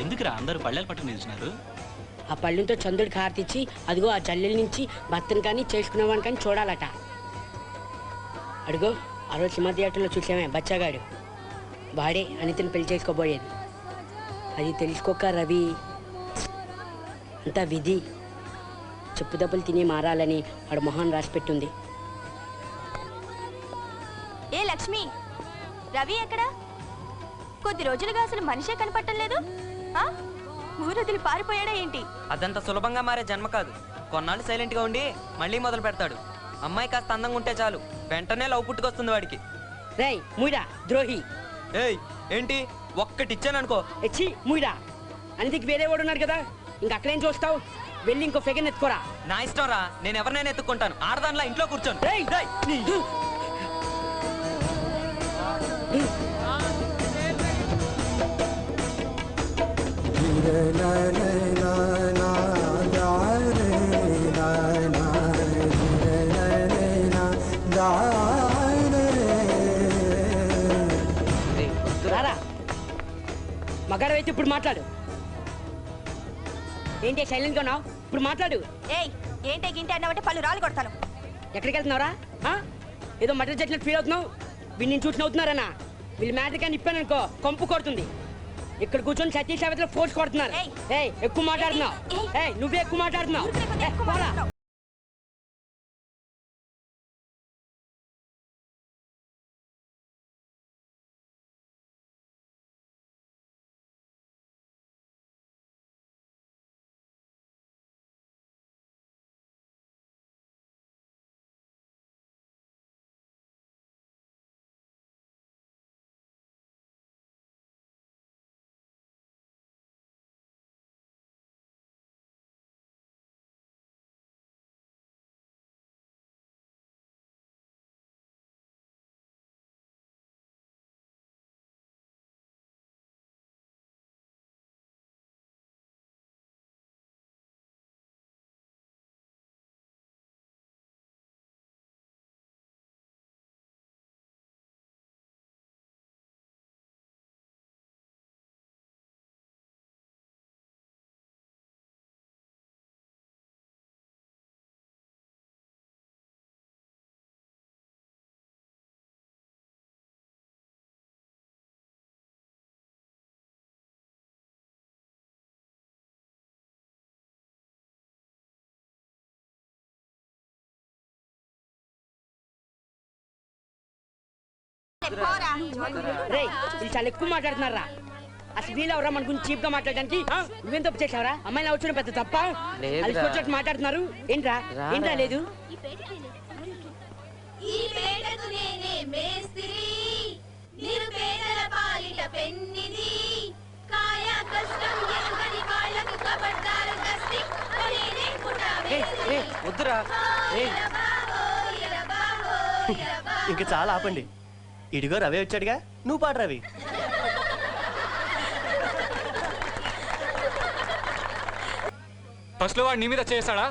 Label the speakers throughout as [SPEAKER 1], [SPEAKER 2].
[SPEAKER 1] ఎందుకురా అందరూ పళ్ళెల పట్టు నిలిచినారు?
[SPEAKER 2] ఆ పళ్ళుతో చంద్రుడికి హారతిచ్చి అదిగో ఆ జల్లెల నుంచి భర్తను కానీ చేసుకునేవాడిని కానీ చూడాలట. అడుగో ఆ రోజు సినిమా థియేటర్లో చూసామే బచ్చాగాడు, వాడే అనితని పెళ్లి చేసుకోబోయేది. అది తెలుసుకోక రవి అంతా విధి, చెప్పు దెబ్బలు తిని మారాలని వాడు మొహాన్ రాసి పెట్టుంది.
[SPEAKER 3] ఏ లక్ష్మి, రవి ఎక్కడా? కొద్ది రోజులుగా అసలు మనిషే కనపడటం లేదు. ఊరొదిలి పారిపోయాడా ఏంటి?
[SPEAKER 4] అదంత సులభంగా మారే జన్మ కాదు. కొన్నాళ్ళు సైలెంట్ గా ఉండి మళ్ళీ మొదలు పెడతాడు. అమ్మాయి కాస్త అందంగా ఉంటే చాలు, వెంటనే లవ్ పుట్టుకొస్తుంది వాడికి.
[SPEAKER 2] రేయ్ ముయిడా ద్రోహి!
[SPEAKER 4] ఏయ్ ఏంటి ఒక్కటిచ్చాననుకో.
[SPEAKER 2] ఎచ్చి ముయిడా, అనితకి వేరే వాడు ఉన్నాడు కదా, ఇంక అక్కడేం చూస్తావు? వెళ్ళి ఇంకో ఫెగన్ ఎత్తుకోరా.
[SPEAKER 4] నా ఇష్టం రా, నేను ఎవరినైనా ఎత్తుకుంటాను. ఆడదానిలా ఇంట్లో కూర్చోను.
[SPEAKER 2] మగాడవైతే ఇప్పుడు మాట్లాడు. ఏంటి సైలెంట్ గా ఉన్నావు? ఇప్పుడు మాట్లాడు.
[SPEAKER 3] ఏయ్ ఏంటే గింటే అన్నావంటే పళ్ళు రాళ్ళు కొడతాను.
[SPEAKER 2] ఎక్కడికి వెళ్తున్నావురా? ఏదో మటర్ చెట్టినట్టు ఫీల్ అవుతున్నావు. వీళ్ళు నేను చూసి నవ్వుతున్నారన్నా. వీళ్ళు మ్యాటర్ కానీ ఇప్పాననుకో కొంపు కొడుతుంది. ఇక్కడ కూర్చొని సతీష్ సావిత్రిలో ఫోర్స్ కొడుతున్నారు. ఎక్కువ మాట్లాడుతున్నావు. నువ్వే ఎక్కువ మాట్లాడుతున్నావు. చాలా ఎక్కువ మాట్లాడుతున్నారా? అసలు వీళ్ళు ఎవరా మన గురించి చీప్ గా మాట్లాడడానికి? నువ్వేం తప్పు చేసావరా? అమ్మాయిని వచ్చిన పెద్ద తప్ప అలిసిపోయినట్టు మాట్లాడుతున్నారు. ఏంట్రా ఏంట్రా? లేదు
[SPEAKER 5] వద్దురా, ఇంక చాలా ఆపండి. ఇడిగో రవి వచ్చాడుగా, నువ్వు పాడు రవి.
[SPEAKER 6] ఫస్ట్ లో వాడు నీ మీద చేస్తాడా?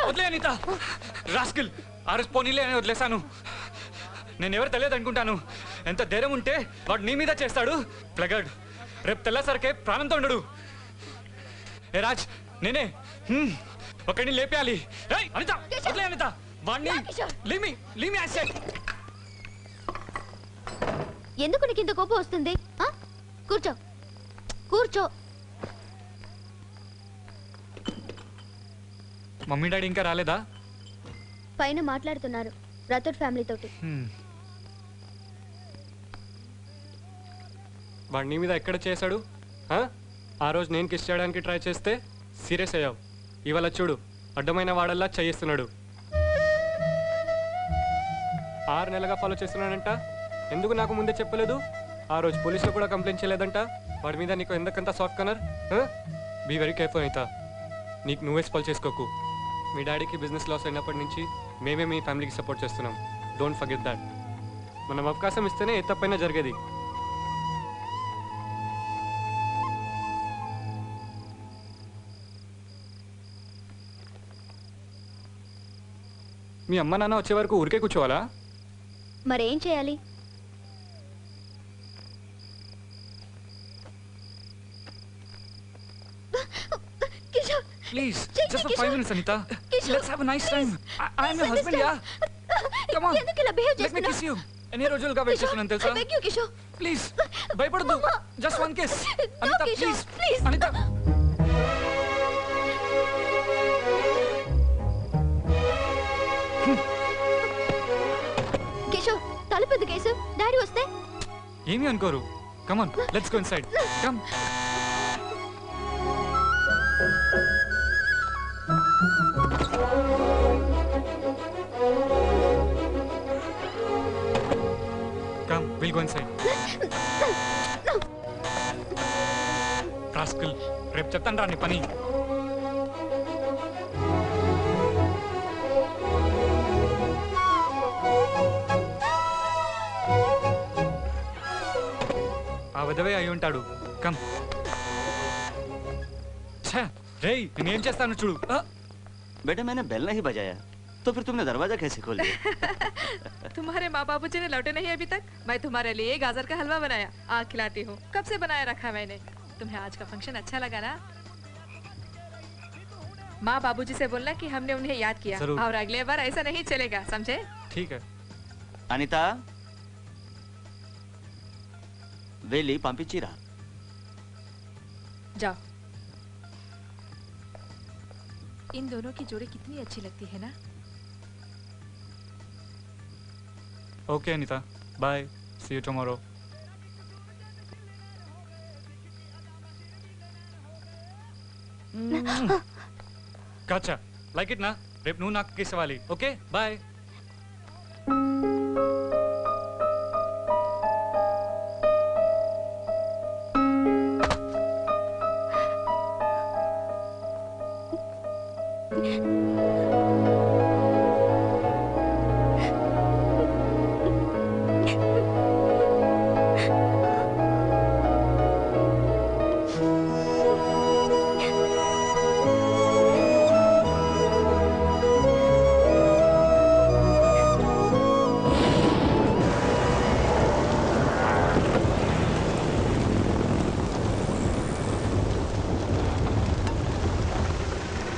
[SPEAKER 6] వదిలే అనిత, రాస్కిల్. ఆ రోజు పోనీలే అని వదిలేశాను. నేను ఎవరు తెలియదు అనుకుంటాను. ఎంత ధైర్యం ఉంటే వాడు నీ మీద చేస్తాడు. ప్లగర్డ్, రేపు తెల్లసరికే ప్రాణంతో ఉండడు. ఏ రాజ్, నేనే ఒకడిని లేపేయాలి. అనిత వదిలే అనిత, వాడిని
[SPEAKER 3] ఎందుకు నీకు ఇంత కోపం వస్తుంది? కూర్చో కూర్చో.
[SPEAKER 6] మమ్మీ డాడీ ఇంకా రాలేదా?
[SPEAKER 3] పైన మాట్లాడుతున్నారు రాథోడ్ ఫ్యామిలీ తోటి.
[SPEAKER 6] వాడు నీ మీద ఎక్కడ చేశాడు? ఆ రోజు నేను కిస్ చేయడానికి ట్రై చేస్తే సీరియస్ అయ్యావు. ఇవాళ చూడు, అడ్డమైన వాడల్లా చేయిస్తున్నాడు. 6 నెలలుగా ఫాలో చేస్తున్నాడంట. ఎందుకు నాకు ముందే చెప్పలేదు? ఆ రోజు పోలీసులు కూడా కంప్లైంట్ చేయలేదంట. వాడి మీద నీకు ఎందుకంత soft corner? Be very careful అయితే. నీకు నువ్వే స్పాల్ చేసుకోకు. మీ డాడీకి బిజినెస్ లాస్ అయినప్పటి నుంచి మేమే మీ ఫ్యామిలీకి సపోర్ట్ చేస్తున్నాం. Don't forget that. మనం అవకాశం ఇస్తేనే ఏ తప్పైనా జరిగేది. మీ అమ్మ నాన్న వచ్చే వరకు ఊరికే కూర్చోవాలా?
[SPEAKER 3] మరేం చేయాలి? Kishore,
[SPEAKER 7] Please,
[SPEAKER 3] Change
[SPEAKER 7] just for
[SPEAKER 3] Kishore.
[SPEAKER 7] 5 minutes, Anita.
[SPEAKER 3] Kishore,
[SPEAKER 7] Let's have a nice
[SPEAKER 3] please.
[SPEAKER 7] time. I'm your husband, yeah. Come on.
[SPEAKER 3] ఎందుకు ఇలా బిహేవ్
[SPEAKER 7] Let me
[SPEAKER 3] చేస్తున్నావు?
[SPEAKER 7] kiss you. ఎన్ని రోజులుగా వెయిట్ చేస్తున్నాను తెలుసా?
[SPEAKER 3] I beg you, Kishore.
[SPEAKER 7] Please భయపడద్దు. Just one kiss.
[SPEAKER 3] No,
[SPEAKER 7] Anita
[SPEAKER 3] Kishore,
[SPEAKER 7] please.
[SPEAKER 3] please.
[SPEAKER 7] Anita
[SPEAKER 3] Kishore, తలుపు కేసు డాడీ వస్తే
[SPEAKER 7] ఏమీ అనుకోరు. Come on let's go inside. Come. Come, we'll go inside. Rascal, రేపు చెప్తాను రా నీ పని. ఆ విధవే అయి ఉంటాడు. కమ్. ఛే, రేయ్ నేనేం చేస్తాను చూడు.
[SPEAKER 1] बेटा मैंने बेल नहीं बजाया तो फिर तुमने दरवाजा कैसे खोल दिया?
[SPEAKER 8] तुम्हारे माँ बाबूजी ने लौटे नहीं अभी तक। मैं तुम्हारे लिए गाजर का हलवा बनाया, आग खिलाती हूँ। कब से बनाया रखा है मैंने। तुम्हें आज का फंक्शन अच्छा लगा ना? माँ बाबूजी से बोलना कि हमने उन्हें याद किया
[SPEAKER 7] जरूर।
[SPEAKER 8] और अगले बार ऐसा नहीं चलेगा, समझे?
[SPEAKER 7] ठीक है.
[SPEAKER 1] अनिता वेली पंपिंचिरा.
[SPEAKER 8] जाओ. इन दोनों की जोड़ी कितनी अच्छी लगती है ना?
[SPEAKER 7] Okay, Anita. Bye. See you tomorrow. Gotcha. Like it, na? రేపు నువ్వు నాకు కిస్ ఇవ్వాలి. Okay bye.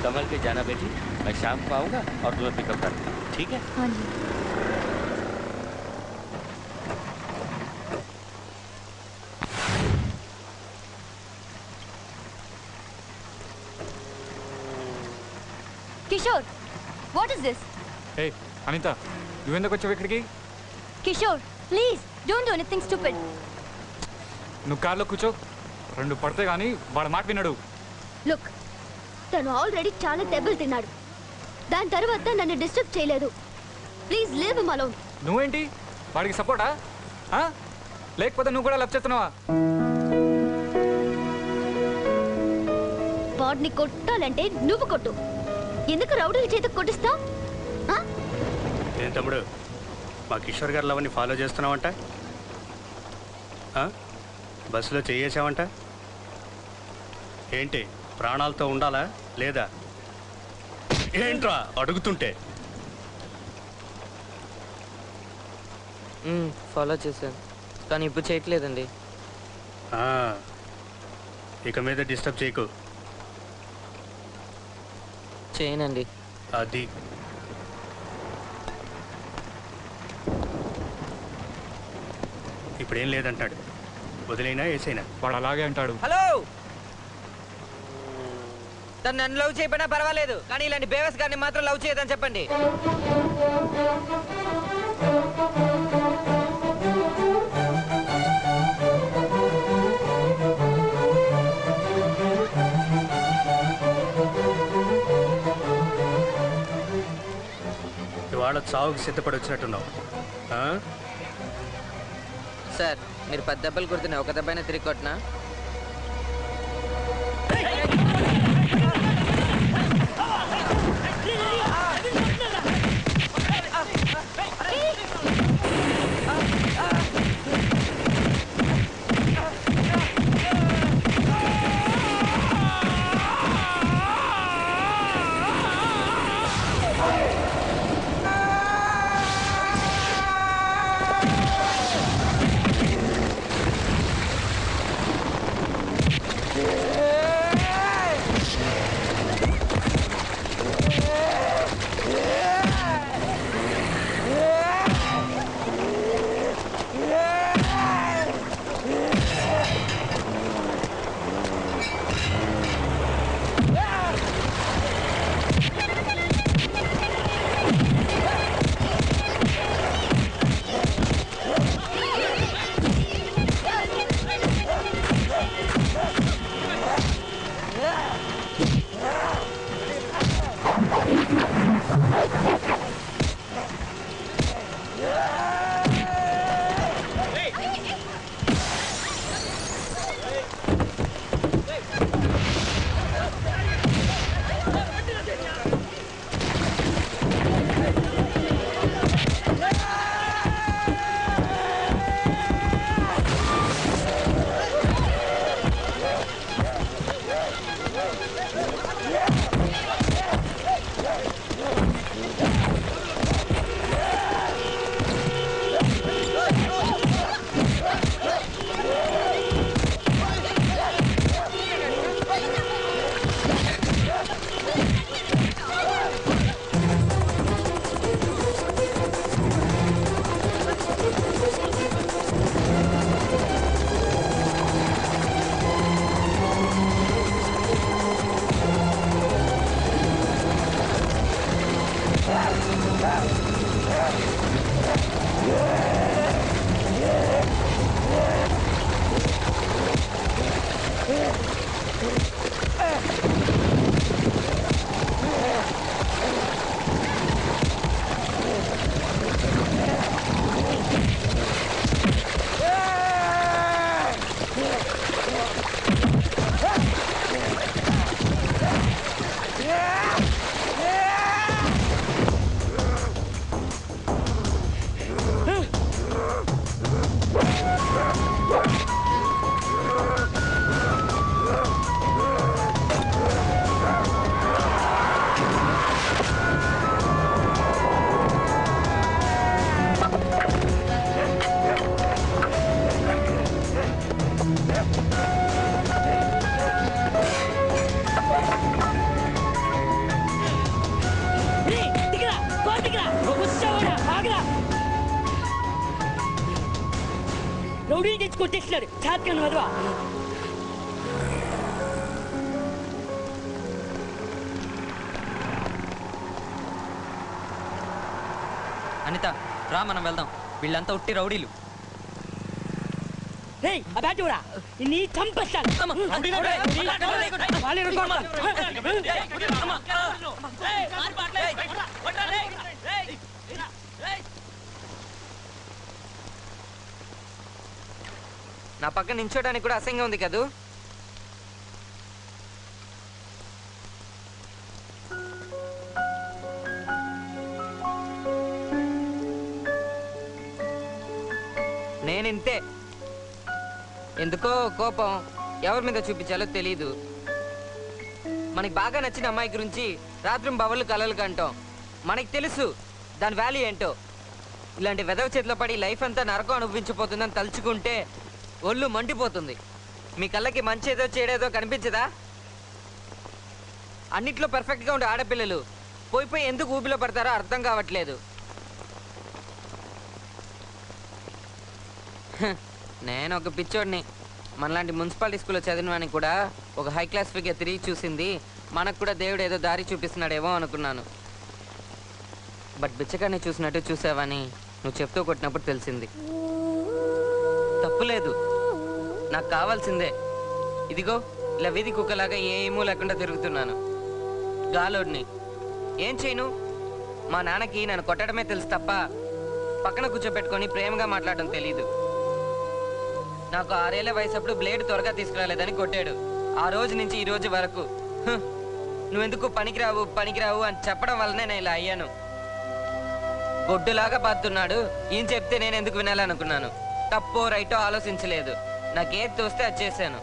[SPEAKER 1] कमल के जाना बेटी, मैं शाम को आऊंगा और तुम्हें पिकअप कर दूंगा, ठीक है?
[SPEAKER 3] हाँ जी. Kishore, what is this?
[SPEAKER 7] Hey Anita, నువ్వెందుకు వచ్చావు ఇక్కడికి?
[SPEAKER 3] Kishore, please don't do anything stupid.
[SPEAKER 7] నువ్వు కార్లో కూర్చో. 2 పడితే కానీ వాడు మాట వినడు.
[SPEAKER 3] లుక్, తను ఆల్రెడీ చాలా దెబ్బలు తిన్నాడు. దాని తర్వాత నన్ను డిస్టర్బ్ చేయలేదు. Please leave him alone.
[SPEAKER 7] నువ్వేంటి వాడికి సపోర్టా? లేకపోతే నువ్వు కూడా లవ్ చేస్తున్నావా?
[SPEAKER 3] వాడిని కొట్టాలంటే నువ్వు కొట్టు. ఎందుకు రౌడీల చేతికి కొట్టిస్తావు?
[SPEAKER 5] ఏం తమ్ముడు, మా కిషోర్ గారు లవన్ని ఫాలో చేస్తున్నావంట? బస్సులో చేయేసావంట? ఏంటి ప్రాణాలతో ఉండాలా లేదా? ఏంట్రా అడుగుతుంటే?
[SPEAKER 4] ఫాలో చేశాను కానీ ఇప్పుడు చేయట్లేదండి.
[SPEAKER 5] ఇక మీద డిస్టర్బ్ చేయకు.
[SPEAKER 4] చేయనండి.
[SPEAKER 5] అది ఇప్పుడేం లేదంటాడు. వదిలేనా వేసైనా?
[SPEAKER 7] వాడు అలాగే అంటాడు.
[SPEAKER 4] హలో, తను నన్ను లవ్ చేయకపోయినా పర్వాలేదు కానీ ఇలాంటి బేవస్ గారిని మాత్రం లవ్ చేయదని చెప్పండి.
[SPEAKER 5] ఇవాళ చావుకు సిద్ధపడి వచ్చినట్టున్నావు.
[SPEAKER 4] సార్, మీరు 10 దెబ్బలు కొడుతున్నా ఒక దెబ్బైనా తిరిగి కొట్టినా?
[SPEAKER 2] రౌడీని తెచ్చి కొట్టేస్తున్నాడు చాత్కను వదవా.
[SPEAKER 4] అనిత రా మనం వెళ్దాం. వీళ్ళంతా ఉట్టి రౌడీలు.
[SPEAKER 2] రేయ్ ఆ బ్యాట్ ఇవ్వరా, నీ చంపేస్తాను.
[SPEAKER 4] నా పక్కన నించోడానికి కూడా అసహ్యంగా ఉంది కదూ. నేనింతే. ఎందుకో కోపం ఎవరి మీద చూపించాలో తెలీదు. మనకి బాగా నచ్చిన అమ్మాయి గురించి రాత్రి బవళ్ళు కలలు కంటాం. మనకి తెలుసు దాని వాల్యూ ఏంటో. ఇలాంటి వెదవ చేతిలో పడి లైఫ్ అంతా నరకం అనుభవించిపోతుందని తలుచుకుంటే ఒళ్ళు మండిపోతుంది. మీ కళ్ళకి మంచి ఏదో చెడేదో కనిపించదా? అన్నిట్లో పర్ఫెక్ట్గా ఉండే ఆడపిల్లలు పోయి ఎందుకు ఊబిలో పడతారో అర్థం కావట్లేదు. నేను ఒక పిచ్చోడిని. మనలాంటి మున్సిపాలిటీ స్కూల్లో చదివిన వాడిని కూడా ఒక హై క్లాస్ ఫిగర్ తిరిగి చూసింది. మనకు కూడా దేవుడు ఏదో దారి చూపిస్తున్నాడేమో అనుకున్నాను. బట్ బిచ్చగాన్ని చూసినట్టు చూసావని నువ్వు చెప్తూ కొట్టినప్పుడు తెలిసింది. తప్పులేదు, నాకు కావాల్సిందే. ఇదిగో ఇలా వీధి కుక్కలాగా ఏమూ లేకుండా తిరుగుతున్నాను. గాలోడిని ఏం చేయను? మా నాన్నకి నన్ను కొట్టడమే తెలుసు తప్ప పక్కన కూర్చోబెట్టుకొని ప్రేమగా మాట్లాడడం తెలీదు. నాకు 6 ఏళ్ల వయసప్పుడు బ్లేడ్ త్వరగా తీసుకురాలేదని కొట్టాడు. ఆ రోజు నుంచి ఈ రోజు వరకు నువ్వెందుకు పనికిరావు అని చెప్పడం వల్లనే నేను ఇలా అయ్యాను. గొడ్డులాగా బాతున్నాడు. ఈయన చెప్తే నేను ఎందుకు వినాలనుకున్నాను. తప్పో రైటో ఆలోచించలేదు. నాకేది తోస్తే అది చేశాను.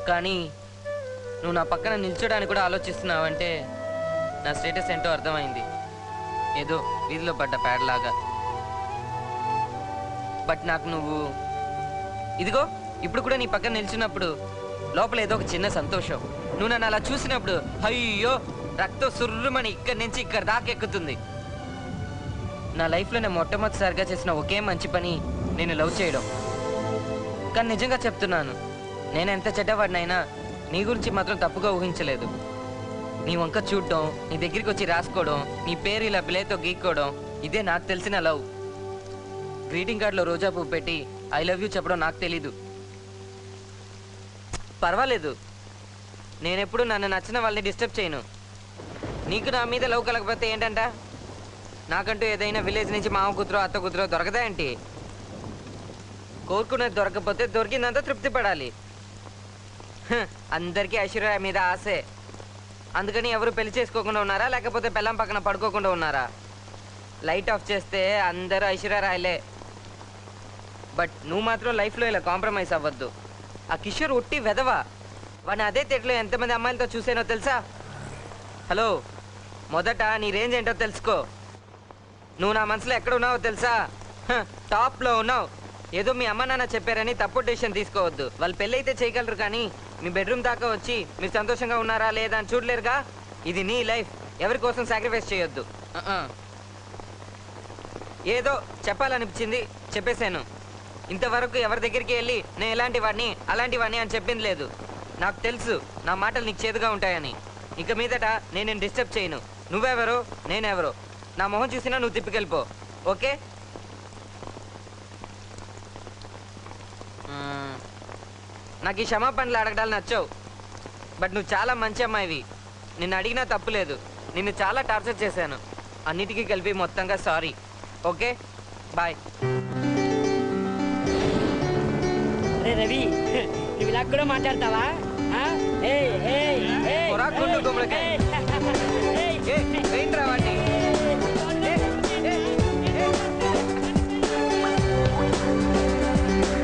[SPEAKER 4] కానీ నువ్వు నా పక్కన నిల్చోడానికి కూడా ఆలోచిస్తున్నావంటే నా స్టేటస్ ఏంటో అర్థమైంది. ఏదో వీధిలో పడ్డ ప్యాడ్లాగా. బట్ నాకు నువ్వు ఇదిగో ఇప్పుడు కూడా నీ పక్కన నిల్చున్నప్పుడు లోపల ఏదో ఒక చిన్న సంతోషం. నువ్వు నన్ను అలా చూసినప్పుడు అయ్యో రక్తం సుర్రుమని ఇక్కడి నుంచి ఇక్కడ దాకా ఎక్కుతుంది. నా లైఫ్లో నేను మొట్టమొదటిసారిగా చేసిన ఒకే మంచి పని నేను లవ్ చేయడం. కానీ నిజంగా చెప్తున్నాను, నేను ఎంత చెడ్డవాడినైనా నీ గురించి మాత్రం తప్పుగా ఊహించలేదు. నీ వంక చూడడం, నీ దగ్గరికి వచ్చి రాసుకోవడం, నీ పేరు ఇలా బిలేతో గీక్కోవడం, ఇదే నాకు తెలిసిన లవ్. గ్రీటింగ్ కార్డులో రోజా పువ్వు పెట్టి ఐ లవ్ యూ చెప్పడం నాకు తెలీదు. పర్వాలేదు, నేనెప్పుడు నన్ను నచ్చిన వాళ్ళని డిస్టర్బ్ చేయను. నీకు నా మీద లవ్ కలగకపోతే ఏంటంట? నాకంటూ ఏదైనా విలేజ్ నుంచి మామ కూతురో అత్త కూతురో దొరకదా ఏంటి? కోరుకునేది దొరకకపోతే దొరికిందంతా తృప్తి పడాలి. అందరికీ ఐశ్వర్య మీద ఆశే. అందుకని ఎవరు పెళ్లి చేసుకోకుండా ఉన్నారా, లేకపోతే బెల్లం పక్కన పడుకోకుండా ఉన్నారా? లైట్ ఆఫ్ చేస్తే అందరూ ఐశ్వర్య రాయలే. బట్ నువ్వు మాత్రం లైఫ్లో ఇలా కాంప్రమైజ్ అవ్వద్దు. ఆ కిషోర్ ఒట్టి వెదవా. వాడిని అదే తెట్లో ఎంతమంది అమ్మాయిలతో చూసానో తెలుసా? హలో, మొదట నీ రేంజ్ ఏంటో తెలుసుకో. నువ్వు నా మనసులో ఎక్కడ ఉన్నావో తెలుసా? టాప్లో ఉన్నావు. ఏదో మీ అమ్మ నాన్న చెప్పారని తప్పుడు డెసిషన్ తీసుకోవద్దు. వాళ్ళు పెళ్ళైతే చేయగలరు, కానీ మీ బెడ్రూమ్ దాకా వచ్చి మీరు సంతోషంగా ఉన్నారా లేదా అని చూడలేరుగా. ఇది నీ లైఫ్, ఎవరి కోసం సాక్రిఫైస్ చేయొద్దు. ఏదో చెప్పాలనిపించింది చెప్పేశాను. ఇంతవరకు ఎవరి దగ్గరికి వెళ్ళి నేను ఇలాంటి వాడిని అలాంటి వాడిని అని చెప్పింది లేదు. నాకు తెలుసు నా మాటలు నీకు చేదుగా ఉంటాయని. ఇక మీదట నేను డిస్టర్బ్ చేయను. నువ్వెవరు నేనెవరు నా మొహం చూసినా నువ్వు తిప్పికెళ్ళిపో ఓకే నాకు ఈ క్షమాపణలు అడగడాలు నచ్చావు బట్ నువ్వు చాలా మంచి అమ్మాయివి నిన్ను అడిగినా తప్పు లేదు నిన్ను చాలా టార్చర్ చేశాను అన్నిటికీ కలిపి మొత్తంగా సారీ ఓకే బాయ్
[SPEAKER 2] అరే రవి నువ్వు ఇలా కూడా మాట్లాడతావా
[SPEAKER 4] పొరాకుండు గుమ్మడికాయ